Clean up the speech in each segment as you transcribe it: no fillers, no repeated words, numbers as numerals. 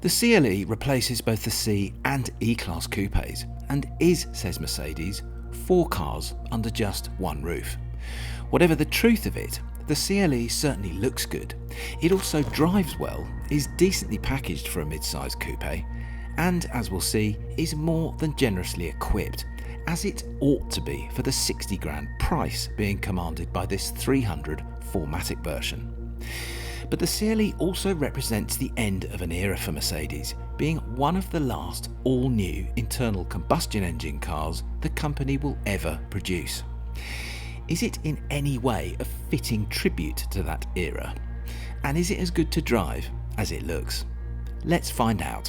The CLE replaces both the C and E-Class coupes and is, says Mercedes, 4 cars under just one roof. Whatever the truth of it, the CLE certainly looks good. It also drives well, is decently packaged for a mid-size coupe, and as we'll see, is more than generously equipped, as it ought to be for the 60 grand price being commanded by this 300 4MATIC version. But the CLE also represents the end of an era for Mercedes, being one of the last all-new internal combustion engine cars the company will ever produce. Is it in any way a fitting tribute to that era? And is it as good to drive as it looks? Let's find out.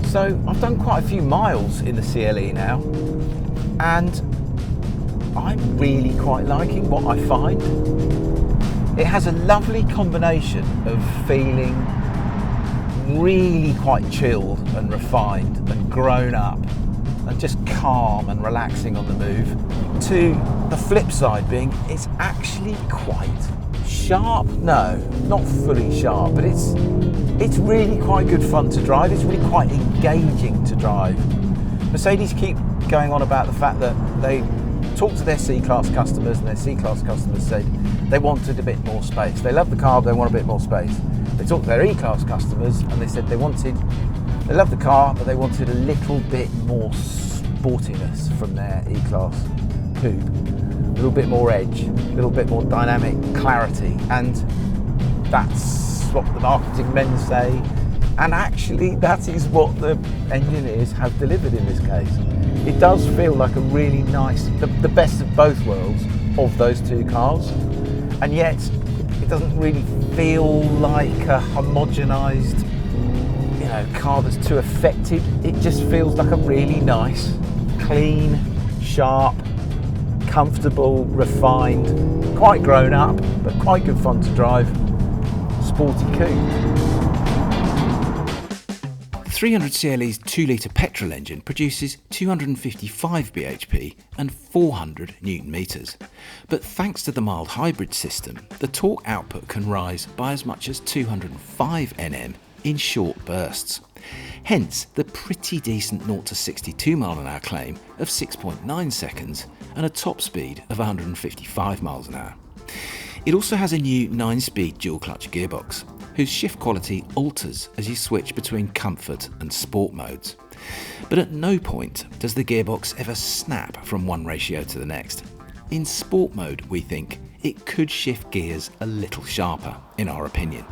So I've done quite a few miles in the CLE now, and I'm really quite liking what I find. It has a lovely combination of feeling really quite chilled and refined and grown up and just calm and relaxing on the move, to the flip side being it's actually quite sharp. No, not fully sharp, but it's really quite good fun to drive. It's really quite engaging to drive. Mercedes keep going on about the fact that they talked to their C-Class customers, and their C-Class customers said they wanted a bit more space. They love the car, but they want a bit more space. They talked to their E-Class customers, and they said they love the car, but they wanted a little bit more sportiness from their E-Class Coupe. A little bit more edge, a little bit more dynamic clarity, and that's what the marketing men say, and actually that is what the engineers have delivered in this case. It does feel like a really nice, the best of both worlds of those two cars, and yet it doesn't really feel like a homogenised, car that's too affected. It just feels like a really nice, clean, sharp, comfortable, refined, quite grown up, but quite good fun to drive, sporty coupe. 300 CLE's 2-litre petrol engine produces 255 bhp and 400 Nm. But thanks to the mild hybrid system, the torque output can rise by as much as 205 Nm in short bursts. Hence the pretty decent 0 to 62 mph claim of 6.9 seconds and a top speed of 155 mph. It also has a new 9-speed dual-clutch gearbox, whose shift quality alters as you switch between comfort and sport modes. But at no point does the gearbox ever snap from one ratio to the next. In sport mode, we think it could shift gears a little sharper, in our opinion.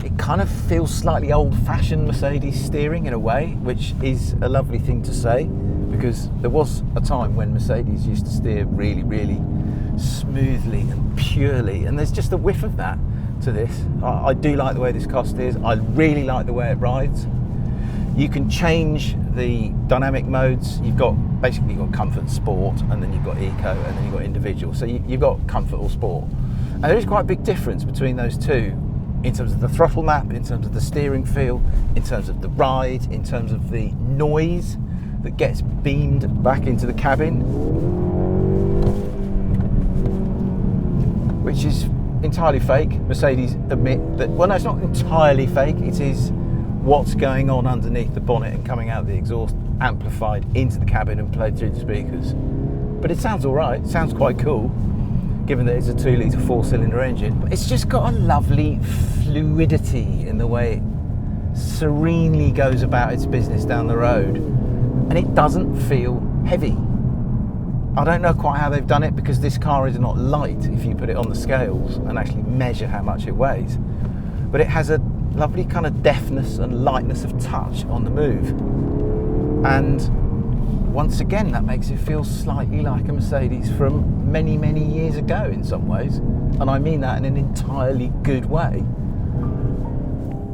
It kind of feels slightly old-fashioned Mercedes steering in a way, which is a lovely thing to say, because there was a time when Mercedes used to steer really, really smoothly and purely, and there's just a whiff of that to this. I do like the way this car steers. I really like the way it rides. You can change the dynamic modes. You've got comfort, sport, and then you've got eco, and then you've got individual. So you've got comfort or sport. And there is quite a big difference between those two in terms of the throttle map, in terms of the steering feel, in terms of the ride, in terms of the noise that gets beamed back into the cabin, which is entirely fake. Mercedes admit that, well, no, it's not entirely fake. It is what's going on underneath the bonnet and coming out of the exhaust, amplified into the cabin and played through the speakers. But it sounds all right. It sounds quite cool, given that it's a 2-litre 4-cylinder engine. But it's just got a lovely fluidity in the way it serenely goes about its business down the road, and it doesn't feel heavy. I don't know quite how they've done it, because this car is not light if you put it on the scales and actually measure how much it weighs. But it has a lovely kind of deftness and lightness of touch on the move. And once again, that makes it feel slightly like a Mercedes from many, many years ago in some ways. And I mean that in an entirely good way.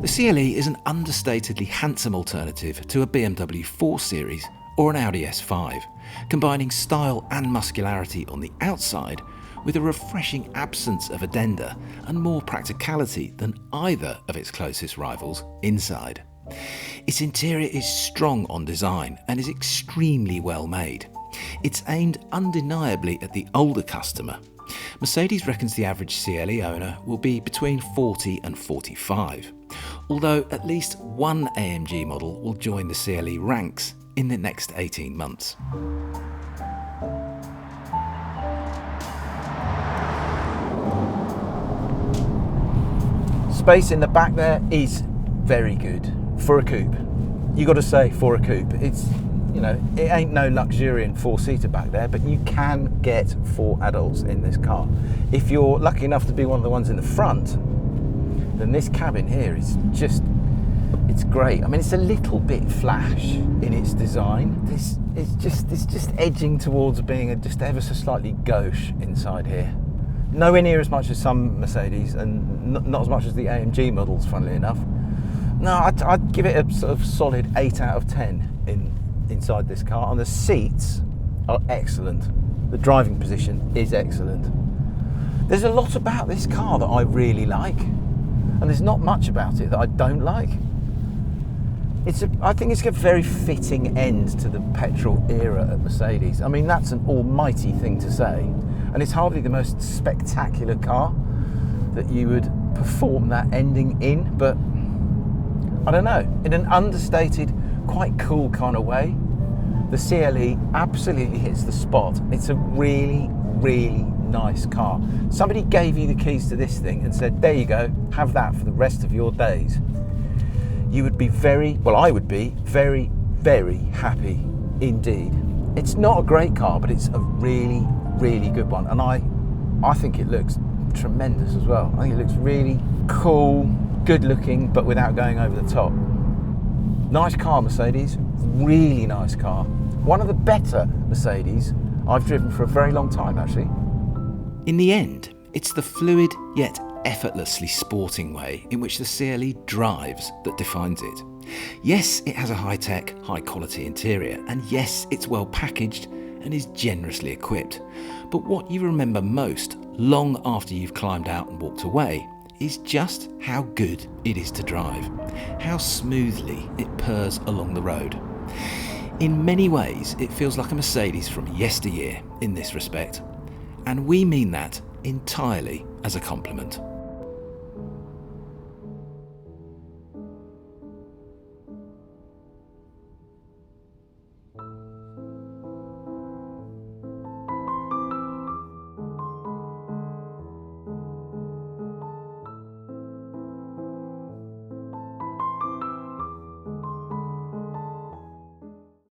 The CLE is an understatedly handsome alternative to a BMW 4 Series or an Audi S5, combining style and muscularity on the outside with a refreshing absence of addenda and more practicality than either of its closest rivals inside. Its interior is strong on design and is extremely well made. It's aimed undeniably at the older customer, Mercedes reckons the average CLE owner will be between 40 and 45, although at least one AMG model will join the CLE ranks in the next 18 months. Space in the back there is very good for a coupe. You got to say, for a coupe, it's, you know, it ain't no luxuriant four-seater back there, but you can get 4 adults in this car. If you're lucky enough to be one of the ones in the front, then this cabin here is just, it's great. I mean, it's a little bit flash in its design. It's just edging towards being just ever so slightly gauche inside here. Nowhere near as much as some Mercedes, and not as much as the AMG models, funnily enough. No, I'd give it a sort of solid 8 out of 10 inside this car. And the seats are excellent. The driving position is excellent. There's a lot about this car that I really like, and there's not much about it that I don't like. I think it's a very fitting end to the petrol era at Mercedes. I mean, that's an almighty thing to say, and it's hardly the most spectacular car that you would perform that ending in, but I don't know, in an understated, quite cool kind of way, the CLE absolutely hits the spot. It's a really, really nice car. Somebody gave you the keys to this thing and said, there you go, have that for the rest of your days. You would be I would be very, very happy indeed. It's not a great car, but it's a really, really good one. And I think it looks tremendous as well. I think it looks really cool, good looking, but without going over the top. Nice car, Mercedes, really nice car. One of the better Mercedes I've driven for a very long time, actually. In the end, it's the fluid yet effortlessly sporting way in which the CLE drives that defines it. Yes, it has a high-tech, high-quality interior, and yes, it's well packaged and is generously equipped. But what you remember most, long after you've climbed out and walked away, is just how good it is to drive, how smoothly it purrs along the road. In many ways, it feels like a Mercedes from yesteryear in this respect, and we mean that entirely as a compliment.